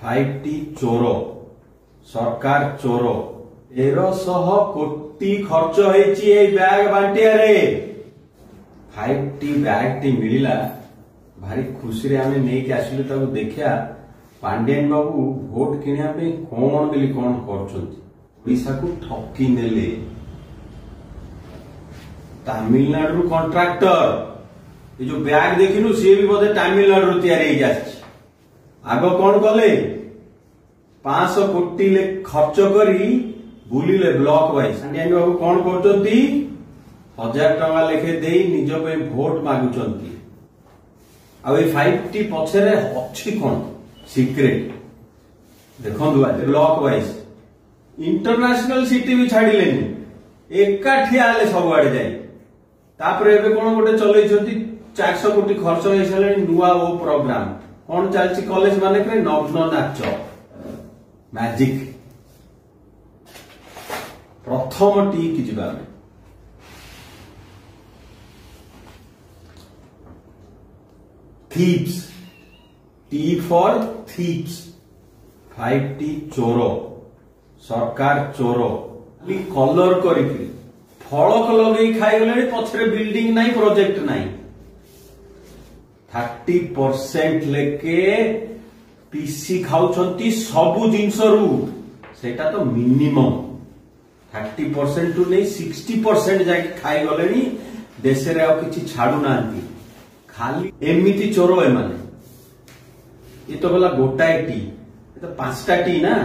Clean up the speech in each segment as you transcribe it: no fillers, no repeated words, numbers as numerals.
5T चोर सरकार चोर 1300 कोटी खर्च होईची ए बैग बांटिया रे 5T बैग टी मिलिला भारी खुशी रे आमे नै के आसिलु ताको देखिया पांड्यान बाबू वोट किनिया पे कोन बेली कोन करछंती ओडिसा को ठकी नेले तमिलनाडु कॉन्ट्रैक्टर ये जो बैग देखिनु से भी बोधे तमिलनाडु तैयारी हो जाछि आग कौन कले 500 कोटी ले खर्च करी बुलिले ब्लॉक वाइज पांड्यान बाबू कौन करछंती 1000 टका लेखे देई निज पे वोट मागुचंती आ ए 5T पछरे अछि कोन सीक्रेट देखंदु आज ब्लॉक वाइज इंटरनेशनल सिटी भी छाडिलेनी एकाठी आले सब आडे जाई तापर एबे कोन गोटे चलैछंती 400 कोटी खर्च होई सलेनी नुवा ओ प्रोग्राम कोन चलछि कॉलेज माने के नग्न नाच मैजिक प्रथम टी की जिबा में thieves T for thieves 5T चोर सरकार चोर कलर करिकरी फलक लगे खाई गले पछरे बिल्डिंग नहीं प्रोजेक्ट नहीं 30% लेके पीसी खाउछंती सबु जिंस रु सेटा तो मिनिमम 30% टू नहीं 60% जाके खाई गलेनी देश रे आ किछि छाडू नांती खाली एमिति चोर ए माने ये तो गला गोटाए टी ये तो 5टा टी ना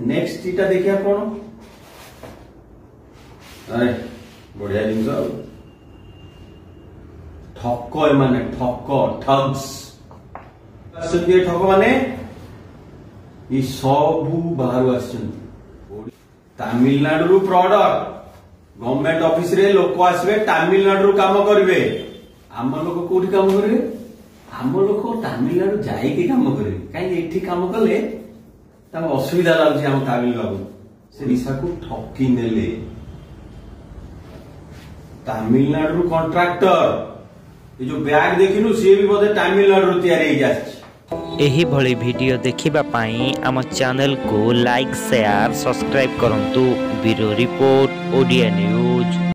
नेक्स्ट टीटा देखिया कोन अरे बढ़िया जिंस ठक ए माने ठक ठग्स असलिए ठक माने ये सबु बाहर आछन तमिलनाडु प्रोडक्ट गवर्नमेंट ऑफिस रे लोक आसबे तमिलनाडु काम करबे आम लोक कोठी काम करबे आम लोक तमिलनाडु जाई के काम करबे काई एठी काम कले ता असुविधा लागछि हम तमिल बाबू से दिशा को ठकी नेले तमिलनाडु कॉन्ट्रैक्टर ये जो बैग देखिनु से भी बोधे तमिलनाडु तैयारी हो जाछि एही भली वीडियो देखिबा पाई आम चैनल को लाइक शेयर सब्सक्राइब करंतु ब्यूरो रिपोर्ट ओडिया न्यूज।